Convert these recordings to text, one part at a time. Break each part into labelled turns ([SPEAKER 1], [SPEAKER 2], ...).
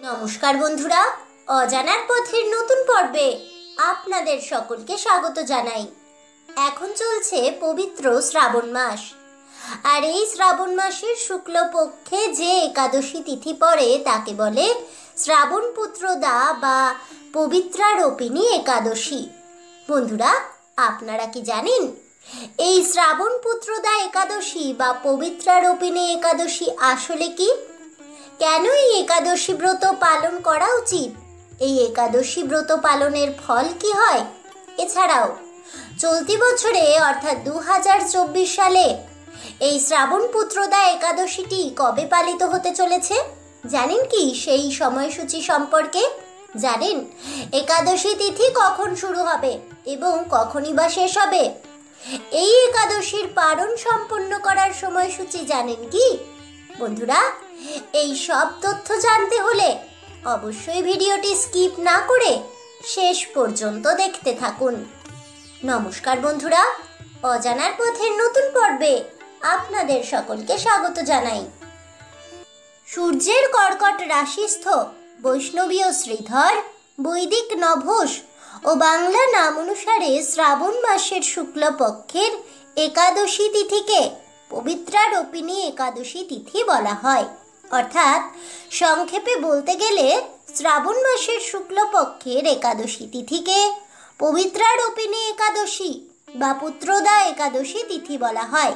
[SPEAKER 1] নমস্কার বন্ধুরা, অজানার পথের নতুন পর্বে আপনাদের সকলকে স্বাগত জানাই। এখন চলছে পবিত্র শ্রাবণ মাস, আর এই শ্রাবণ মাসের শুক্লপক্ষে যে একাদশী তিথি পড়ে তাকে বলে শ্রাবণ পুত্রদা বা পবিত্রারোপিণী একাদশী। বন্ধুরা, আপনারা কি জানেন এই শ্রাবণ পুত্রদা একাদশী বা পবিত্রারোপিণী একাদশী আসলে কি? কেন এই একাদশী ব্রত পালন করা উচিত? এই একাদশী ব্রত পালনের ফল কি হয়? এছাড়াও চলতি বছরে অর্থাৎ 2024 সালে এই শ্রাবণ পুত্রদা একাদশীটি কবে পালিত হতে চলেছে জানেন কি? সেই সময়সূচি সম্পর্কে জানেন? একাদশী তিথি কখন শুরু হবে এবং কখনই বা শেষ হবে? এই একাদশীর পালন সম্পন্ন করার সময়সূচি জানেন কি? বন্ধুরা, এই সব তথ্য জানতে হলে অবশ্যই ভিডিওটি স্কিপ না করে শেষ পর্যন্ত দেখতে থাকুন। নমস্কার বন্ধুরা, অজানার পথের নতুন পর্বে আপনাদের সকলকে স্বাগত জানাই। সূর্যের কর্কট রাশিস্থ বৈষ্ণবীয় শ্রীধর, বৈদিক নভোষ ও বাংলা নাম অনুসারে শ্রাবণ মাসের শুক্লপক্ষের একাদশী তিথিকে পবিত্রারোপিণী একাদশী তিথি বলা হয়। অর্থাৎ সংক্ষেপে বলতে গেলে শ্রাবণ মাসের শুক্লপক্ষের একাদশী তিথিকে পবিত্রারোপিণী একাদশী বা পুত্রদা একাদশী তিথি বলা হয়।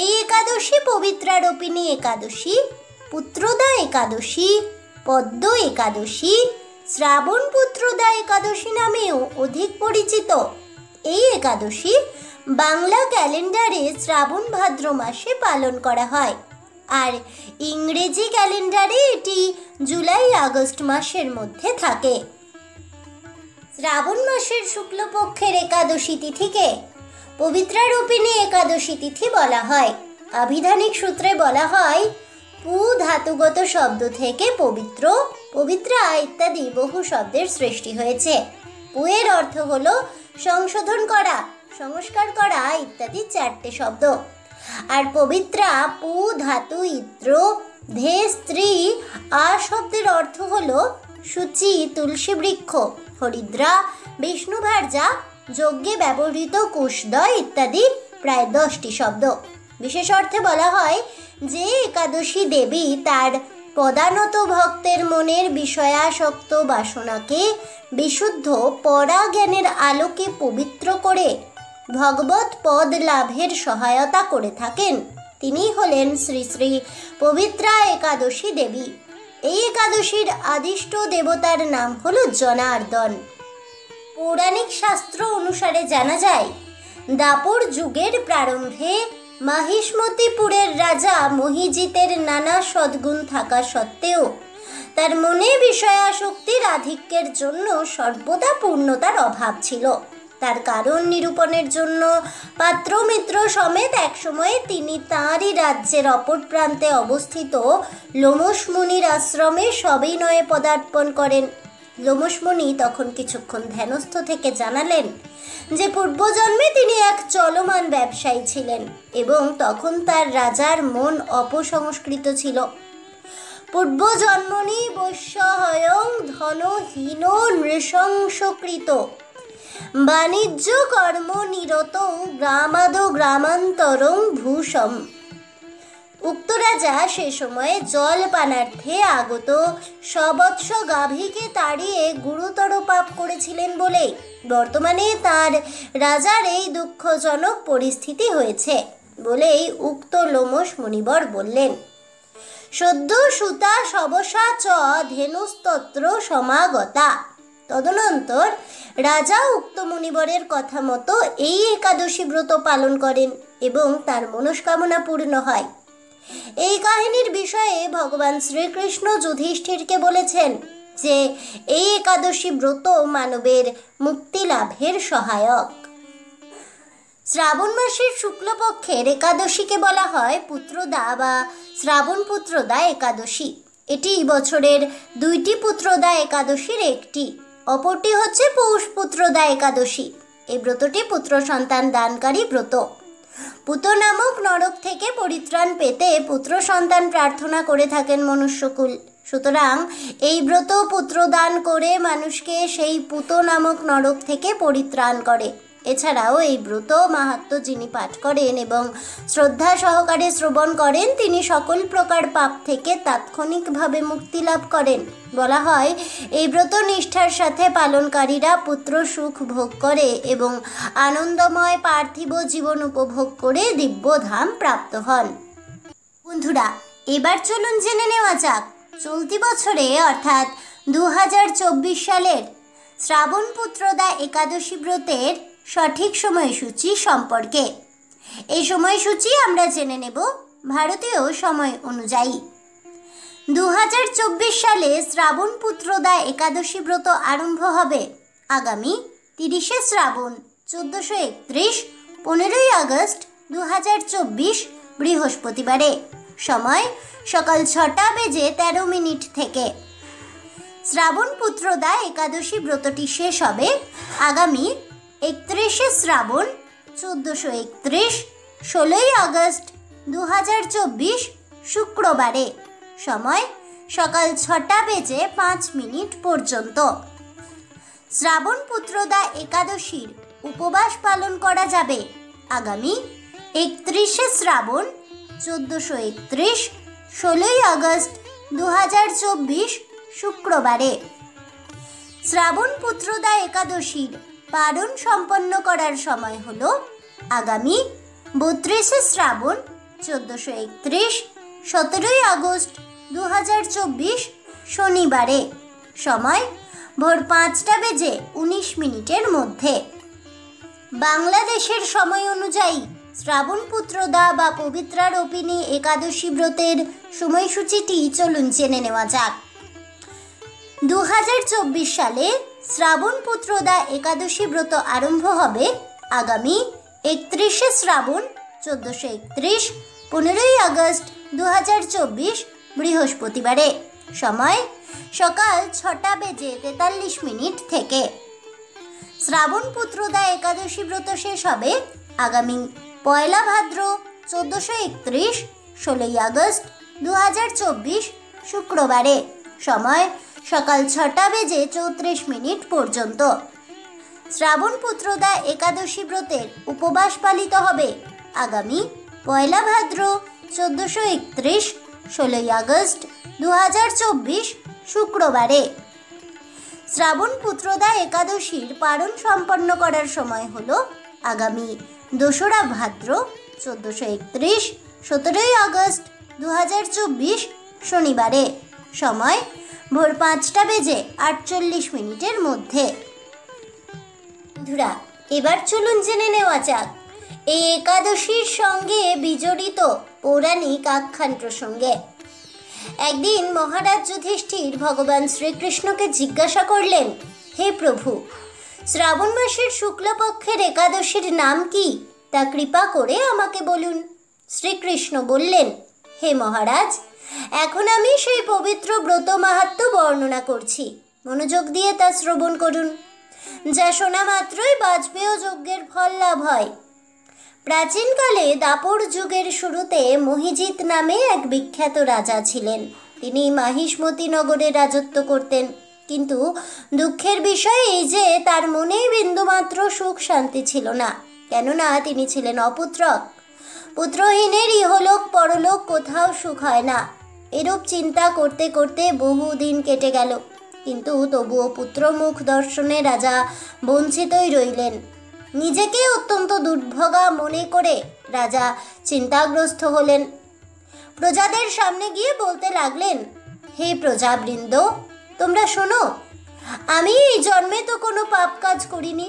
[SPEAKER 1] এই একাদশী পবিত্রারোপিণী একাদশী, পুত্রদা একাদশী, পদ্ম একাদশী, শ্রাবণ পুত্রদা একাদশী নামেও অধিক পরিচিত। এই একাদশী বাংলা ক্যালেন্ডারে শ্রাবণ ভাদ্র মাসে পালন করা হয়, আর ইংরেজি ক্যালেন্ডারে এটি জুলাই আগস্ট মাসের মধ্যে থাকে। শ্রাবণ মাসের শুক্লপক্ষের একাদশী তিথিকে পবিত্রারোপিণী একাদশী তিথি বলা হয়। আভিধানিক সূত্রে বলা হয়, পু ধাতুগত শব্দ থেকে পবিত্র, পবিত্রা ইত্যাদি বহু শব্দের সৃষ্টি হয়েছে। পুয়ের অর্থ হলো সংশোধন করা, সংস্কার করা ইত্যাদি 4টে শব্দ। আর পবিত্রা পু ধাতু ইত্র ধে স্ত্রী আ শব্দের অর্থ হলো সূচি, তুলসী বৃক্ষ, হরিদ্রা, বিষ্ণু ভার্যা, যজ্ঞে ব্যবহৃত কুশদয় ইত্যাদি প্রায় 10টি শব্দ। বিশেষ অর্থে বলা হয় যে একাদশী দেবী তার পদানত ভক্তের মনের বিষয়াসক্ত বাসনাকে বিশুদ্ধ পরাজ্ঞানের আলোকে পবিত্র করে ভগবত পদ লাভের সহায়তা করে থাকেন, তিনি হলেন শ্রী শ্রী পবিত্রা একাদশী দেবী। এই একাদশীর আদিষ্ট দেবতার নাম হলো জনার্দন। পৌরাণিক শাস্ত্র অনুসারে জানা যায়, দাপর যুগের প্রারম্ভে মাহিষ্মতিপুরের রাজা মহিজিতের নানা সদ্গুণ থাকা সত্ত্বেও তার মনে বিষয়াসক্তির আধিক্যের জন্য সর্বদা পূর্ণতার অভাব ছিল। তার কারণ নিরূপণের জন্য পাত্রমিত্র সমেত একসময়ে তিনি তাঁরই রাজ্যের অপর প্রান্তে অবস্থিত লোমশ মুনির আশ্রমে সবিনয়ে পদার্পণ করেন। লোমশ মুনি তখন কিছুক্ষণ ধ্যানস্থ থেকে জানালেন যে পূর্বজন্মে তিনি এক চলমান ব্যবসায়ী ছিলেন এবং তখন তার রাজার মন অপসংস্কৃত ছিল। পূর্বজন্মনি বৈশ্যহয়ং ধনহীন নৃশংসকৃত বাণিজ্য কর্ম নিরত গ্রামাদ গ্রামান্তরং ভূষম। উক্ত রাজা সে সময়ে জল পানার্থে আগত সবৎস গাভীকে তাড়িয়ে গুরুতর পাপ করেছিলেন বলে বর্তমানে তার রাজার এই দুঃখজনক পরিস্থিতি হয়েছে বলেই উক্ত লোমশ মুনিবর বললেন, সদ্য সুতা সবসা চ ধেনুস্তত্র সমাগতা। তদনন্তর রাজা উক্ত মুনিবরের কথা মতো এই একাদশী ব্রত পালন করেন এবং তার মনস্কামনা পূর্ণ হয়। এই কাহিনীর বিষয়ে ভগবান শ্রীকৃষ্ণ যুধিষ্ঠিরকে বলেছেন যে এই একাদশী ব্রত মানবের মুক্তি লাভের সহায়ক। শ্রাবণ মাসের শুক্লপক্ষের একাদশীকে বলা হয় পুত্রদা বা শ্রাবণ পুত্রদা একাদশী। এটি বছরের 2টি পুত্রদা একাদশীর একটি, অপরটি হচ্ছে পৌষ পুত্রদা একাদশী। এই ব্রতটি পুত্র সন্তান দানকারী ব্রত। পুত নামক নরক থেকে পরিত্রাণ পেতে পুত্র সন্তান প্রার্থনা করে থাকেন মনুষ্যকুল। সুতরাং এই ব্রত পুত্রদান করে মানুষকে সেই পুত নামক নরক থেকে পরিত্রাণ করে। এছাড়াও এই ব্রত মাহাত্ম্য যিনি পাঠ করেন এবং শ্রদ্ধা সহকারে শ্রবণ করেন তিনি সকল প্রকার পাপ থেকে তাৎক্ষণিকভাবে মুক্তি লাভ করেন। বলা হয় এই ব্রত নিষ্ঠার সাথে পালনকারীরা পুত্র সুখ ভোগ করে এবং আনন্দময় পার্থিব জীবন উপভোগ করে দিব্যধাম প্রাপ্ত হন। বন্ধুরা, এবার চলুন জেনে নেওয়া যাক চলতি বছরে অর্থাৎ 2024 সালের শ্রাবণ পুত্রদা একাদশী ব্রতের সঠিক সময়সূচি সম্পর্কে। এই সময়সূচি আমরা জেনে নেব ভারতীয় সময় অনুযায়ী। 2024 সালে শ্রাবণ পুত্রদা একাদশী ব্রত আরম্ভ হবে আগামী 30শে শ্রাবণ 1431 15ই আগস্ট 2024 বৃহস্পতিবারে। সময় সকাল 6টা বেজে 13 মিনিট থেকে। শ্রাবণ পুত্রদা একাদশী ব্রতটি শেষ হবে আগামী 31শে শ্রাবণ 1431 16ই আগস্ট 2024 শুক্রবারে। সময় সকাল 6টা বেজে 5 মিনিট পর্যন্ত। শ্রাবণ পুত্রদা একাদশীর উপবাস পালন করা যাবে আগামী 31শে শ্রাবণ 1431 16ই আগস্ট 2024 শুক্রবারে। শ্রাবণ পুত্রদা একাদশীর পারণ সম্পন্ন করার সময় হল আগামী 32শে শ্রাবণ 1431 17ই আগস্ট 2024 শনিবারে। সময় ভোর 5টা বেজে 19 মিনিটের মধ্যে। বাংলাদেশের সময় অনুযায়ী শ্রাবণ পুত্রদা বা পবিত্রারোপিণী একাদশী ব্রতের সময়সূচিটি চলুন জেনে নেওয়া যাক। 2024 সালে শ্রাবণ পুত্রদা একাদশী ব্রত আরম্ভ হবে আগামী 31শে শ্রাবণ 1431 15ই আগস্ট 2024 বৃহস্পতিবারে। সময় সকাল 6টা বেজে 43 মিনিট থেকে। শ্রাবণ পুত্রদা একাদশী ব্রত শেষ হবে আগামী 1 ভাদ্র 1431 16ই আগস্ট 2024 শুক্রবারে। সময় সকাল 6টা বেজে 34 মিনিট পর্যন্ত। শ্রাবণ পুত্রদা একাদশী ব্রতের উপবাস পালিত হবে আগামী 1 ভাদ্র 1431 16ই আগস্ট 2024 শুক্রবারে। শ্রাবণ পুত্রদা একাদশীর পারণ সম্পন্ন করার সময় হল আগামী 2রা ভাদ্র 1431 17ই আগস্ট 2024 শনিবারে। সময় ভোর 5টা বেজে 48 মিনিটের মধ্যে। বন্ধুরা, এবার চলুন জেনে নেওয়া যাক এই একাদশীর সঙ্গে বিজড়িত পৌরাণিক আখ্যান প্রসঙ্গে। একদিন মহারাজ যুধিষ্ঠির ভগবান শ্রীকৃষ্ণকে জিজ্ঞাসা করলেন, হে প্রভু, শ্রাবণ মাসের শুক্লপক্ষের একাদশীর নাম কি তা কৃপা করে আমাকে বলুন। শ্রীকৃষ্ণ বললেন, হে মহারাজ, এখন আমি সেই পবিত্র ব্রত মাহাত্ম্য বর্ণনা করছি, মনোযোগ দিয়ে তা শ্রবণ করুন। যা শোনা মাত্রই বাজপেয় যজ্ঞের ফল লাভ হয়। প্রাচীনকালে দাপর যুগের শুরুতে মহিজিৎ নামে এক বিখ্যাত রাজা ছিলেন। তিনি মাহিষ্মতি নগরে রাজত্ব করতেন। কিন্তু দুঃখের বিষয় এই যে তার মনে বিন্দুমাত্র সুখ শান্তি ছিল না, কেননা তিনি ছিলেন অপুত্রক। পুত্রহীনের ইহলোক পরলোক কোথাও সুখ হয় না। এরূপ চিন্তা করতে করতে বহুদিন কেটে গেল, কিন্তু তবুও পুত্রমুখ দর্শনে রাজা বঞ্চিতই রইলেন। নিজেকে অত্যন্ত দুর্ভোগা মনে করে রাজা চিন্তাগ্রস্ত হলেন। প্রজাদের সামনে গিয়ে বলতে লাগলেন, হে প্রজাবৃন্দ, তোমরা শোনো, আমি এই জন্মে তো কোনো পাপ কাজ করিনি,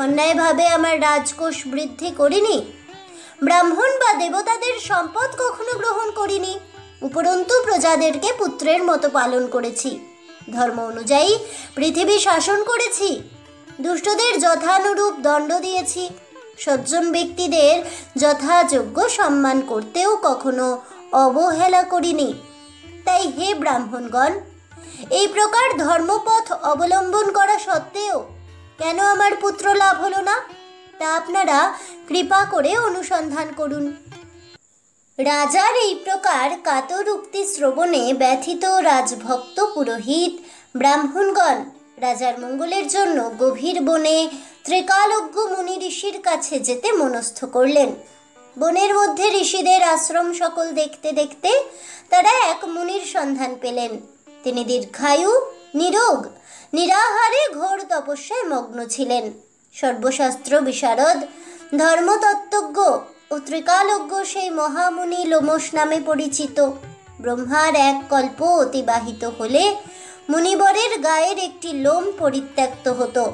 [SPEAKER 1] অন্যায়ভাবে আমার রাজকোষ বৃদ্ধি করিনি, ব্রাহ্মণ বা দেবতাদের সম্পদ কখনো গ্রহণ করিনি, উপরন্তু প্রজাদেরকে পুত্রের মতো পালন করেছি, ধর্ম অনুযায়ী পৃথিবী শাসন করেছি, দুষ্টদের যথানুরূপ দণ্ড দিয়েছি, সজ্জন ব্যক্তিদের যথাযোগ্য সম্মান করতেও কখনো অবহেলা করিনি। তাই হে ব্রাহ্মণগণ, এই প্রকার ধর্মপথ অবলম্বন করা সত্ত্বেও কেন আমার পুত্র লাভ হলো না তা আপনারা কৃপা করে অনুসন্ধান করুন। রাজার এই প্রকার কাতর উক্তি শ্রবণে ব্যথিত রাজভক্ত পুরোহিত ব্রাহ্মণগণ রাজার মঙ্গলের জন্য গভীর বনে ত্রিকালজ্ঞ মুনি ঋষির কাছে যেতে মনস্থ করলেন। বনের মধ্যে ঋষিদের আশ্রম সকল দেখতে দেখতে তারা এক মুনির সন্ধান পেলেন। তিনি দীর্ঘায়ু, নিরোগ, নিরাহারে ঘোর তপস্যায় মগ্ন ছিলেন। সর্বশাস্ত্র বিশারদ, ধর্মতত্ত্বজ্ঞ ও ত্রিকালজ্ঞ সেই মহামুনি লোমশ নামে পরিচিত। ব্রহ্মার এক কল্প অতিবাহিত হলে মুনিবরের গায়ের একটি লোম পরিত্যক্ত হতো।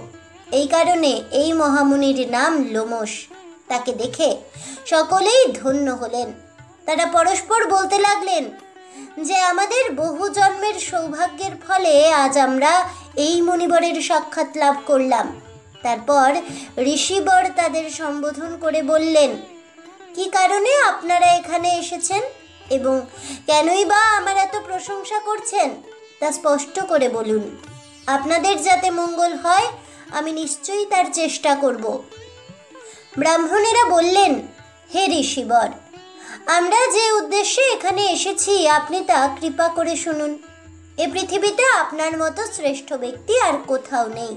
[SPEAKER 1] এই কারণে এই মহামুনির নাম লোমশ। তাকে দেখে সকলেই ধন্য হলেন। তারা পরস্পর বলতে লাগলেন যে আমাদের বহু জন্মের সৌভাগ্যের ফলে আজ আমরা এই মুনিবরের সাক্ষাৎ লাভ করলাম। তারপর ঋষিবর তাদের সম্বোধন করে বললেন, কি কারণে আপনারা এখানে এসেছেন এবং কেনই বা আমার এত প্রশংসা করছেন তা স্পষ্ট করে বলুন। আপনাদের যাতে মঙ্গল হয় আমি নিশ্চয়ই তার চেষ্টা করব। ব্রাহ্মণেরা বললেন, হে ঋষিবর, আমরা যে উদ্দেশ্যে এখানে এসেছি আপনি তা কৃপা করে শুনুন। এ পৃথিবীতে আপনার মতো শ্রেষ্ঠ ব্যক্তি আর কোথাও নেই।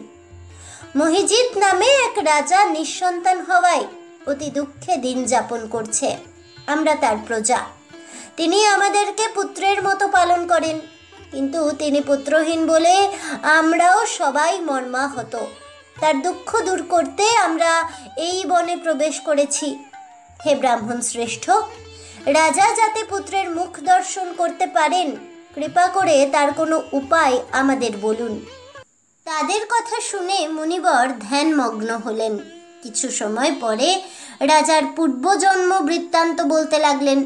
[SPEAKER 1] মহিজিৎ নামে এক রাজা নিঃসন্তান হওয়ায় অতি দুঃখে দিন যাপন করছে। আমরা তার প্রজা। তিনি আমাদেরকে পুত্রের মতো পালন করেন, কিন্তু তিনি পুত্রহীন বলে আমরাও সবাই মর্মাহত। তার দুঃখ দূর করতে আমরা এই বনে প্রবেশ করেছি। হে ব্রাহ্মণ শ্রেষ্ঠ, রাজা যাতে পুত্রের মুখ দর্শন করতে পারেন কৃপা করে তার কোনো উপায় আমাদের বলুন। তাদের কথা শুনে মুনিবর ধ্যানমগ্ন হলেন। কিছু সময় পরে রাজার পূর্বজন্ম বৃত্তান্ত বলতে লাগলেন।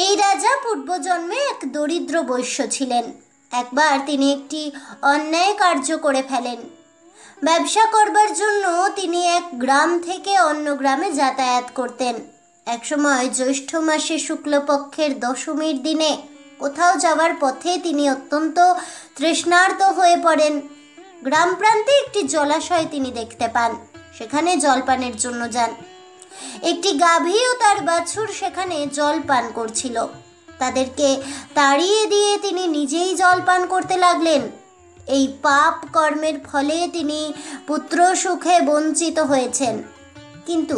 [SPEAKER 1] এই রাজা পূর্বজন্মে এক দরিদ্র বৈশ্য ছিলেন। একবার তিনি একটি অন্যায় কার্য করে ফেলেন। ব্যবসা করবার জন্য তিনি এক গ্রাম থেকে অন্য গ্রামে যাতায়াত করতেন। একসময় জ্যৈষ্ঠ মাসে শুক্লপক্ষের দশমীর দিনে কোথাও যাওয়ার পথে তিনি অত্যন্ত তৃষ্ণার্ত হয়ে পড়েন। গ্রাম প্রান্তে একটি জলাশয় তিনি দেখতে পান। সেখানে জলপানের জন্য যান। একটি গাভী ও তার বাছুর সেখানে জল পান করছিল। তাদেরকে তাড়িয়ে দিয়ে তিনি নিজেই জল পান করতে লাগলেন। এই পাপ কর্মের ফলে তিনি পুত্র সুখে বঞ্চিত হয়েছেন, কিন্তু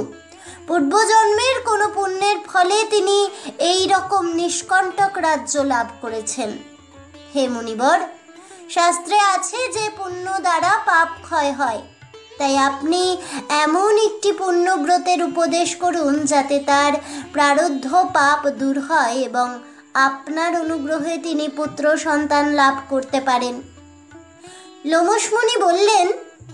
[SPEAKER 1] পূর্বজন্মের কোনো পুণ্যের ফলে তিনি এই রকম নিষ্কণ্টক রাজ্য লাভ করেছেন। হে মুনিবর, শাস্ত্রে আছে যে পুণ্য দ্বারা পাপ ক্ষয় হয়। তাই আপনি এমন একটি পুণ্যব্রতের উপদেশ করুন যাতে তার প্রারব্ধ পাপ দূর হয় এবং আপনার অনুগ্রহে তিনি পুত্র সন্তান লাভ করতে পারেন। লোমশ মুনি বললেন,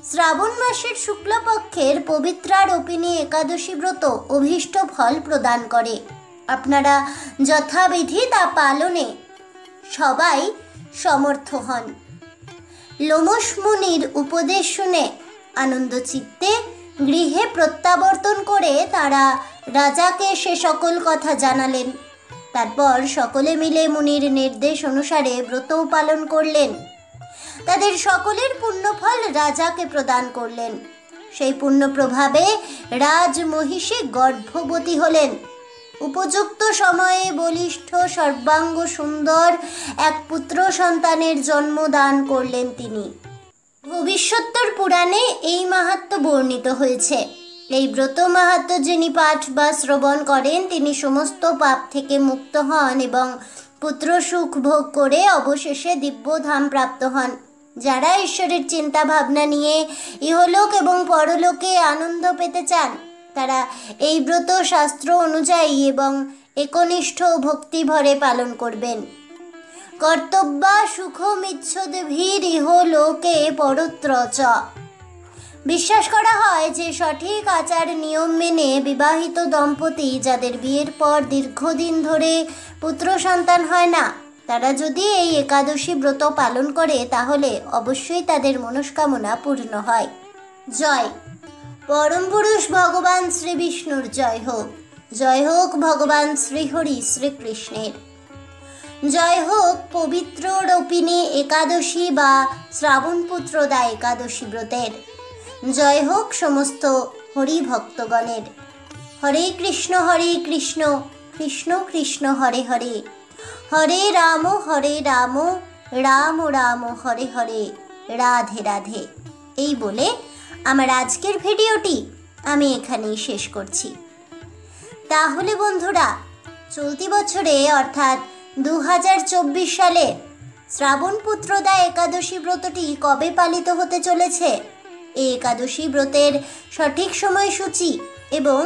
[SPEAKER 1] শ্রাবণ মাসের শুক্লপক্ষের পবিত্রারোপিণী একাদশী ব্রত অভীষ্ট ফল প্রদান করে। আপনারা যথাবিধি তা পালনে সবাই সমর্থ হন। লোমশ মুনির উপদেশ শুনে আনন্দ চিত্তে গৃহে প্রত্যাবর্তন করে তারা রাজাকে সে সকল কথা জানালেন। তারপর সকলে মিলে মুনির নির্দেশ অনুসারে ব্রত পালন করলেন। তাদের সকলের পুণ্যফল রাজাকে প্রদান করলেন। সেই পুণ্য প্রভাবে রাজমহিষী গর্ভবতী হলেন। উপযুক্ত সময়ে বলিষ্ঠ সর্বাঙ্গ সুন্দর এক পুত্র সন্তানের জন্ম দান করলেন তিনি। ভবিষ্যোত্তর পুরাণে এই মাহাত্ম্য বর্ণিত হয়েছে। এই ব্রত মাহাত্ম্য যিনি পাঠ বা শ্রবণ করেন তিনি সমস্ত পাপ থেকে মুক্ত হন এবং পুত্র সুখ ভোগ করে অবশেষে দিব্যধাম প্রাপ্ত হন। যারা ঈশ্বরের চিন্তা ভাবনা নিয়ে ইহলোক এবং পরলোকে আনন্দ পেতে চান তারা এই ব্রত শাস্ত্র অনুযায়ী এবং একনিষ্ঠ ভক্তি ভরে পালন করবেন। কর্তব্যা সুখমিচ্ছদ্ভির ইহলোকে পরত্র চ। বিশ্বাস করা হয় যে সঠিক আচার নিয়ম মেনে বিবাহিত দম্পতি যাদের বিয়ের পর দীর্ঘদিন ধরে পুত্র সন্তান হয় না তারা যদি এই একাদশী ব্রত পালন করে তাহলে অবশ্যই তাদের মনস্কামনা পূর্ণ হয়। জয় পরম পুরুষ ভগবান শ্রী বিষ্ণুর জয় হোক। জয় হোক ভগবান শ্রীহরি শ্রীকৃষ্ণের। জয় হোক পবিত্র রূপিণী একাদশী বা শ্রাবণপুত্রদা একাদশী ব্রতের। জয় হোক সমস্ত হরি ভক্তগণের। হরে কৃষ্ণ কৃষ্ণ কৃষ্ণ হরে হরে, হরে রাম রাম রাম হরে হরে, রাধে রাধে। এই বলে আমার আজকের ভিডিওটি আমি এখানেই শেষ করছি। তাহলে বন্ধুরা, চলতি বছরে অর্থাৎ 2024 সালে শ্রাবণ পুত্রদা একাদশী ব্রতটি কবে পালিত হতে চলেছে, এই একাদশী ব্রতের সঠিক সময়সূচি এবং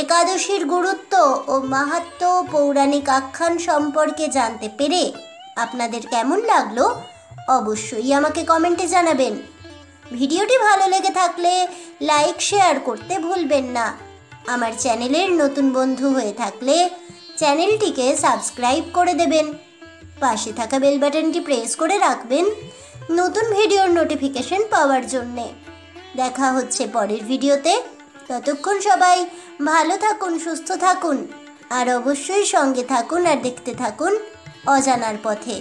[SPEAKER 1] একাদশীর গুরুত্ব ও মাহাত্ম্য পৌরাণিক আখ্যান সম্পর্কে জানতে পেরে আপনাদের কেমন লাগলো অবশ্যই আমাকে কমেন্টে জানাবেন। ভিডিওটি ভালো লেগে থাকলে লাইক শেয়ার করতে ভুলবেন না। আমার চ্যানেলের নতুন বন্ধু হয়ে থাকলে চ্যানেলটিকে সাবস্ক্রাইব করে দেবেন, পাশে থাকা বেল বাটনটি প্রেস করে রাখবেন নতুন ভিডিওর নোটিফিকেশন পাওয়ার জন্যে। দেখা হচ্ছে পরের ভিডিওতে। ততক্ষণ সবাই ভালো থাকুন, সুস্থ থাকুন আর অবশ্যই সঙ্গে থাকুন আর দেখতে থাকুন অজানার পথে।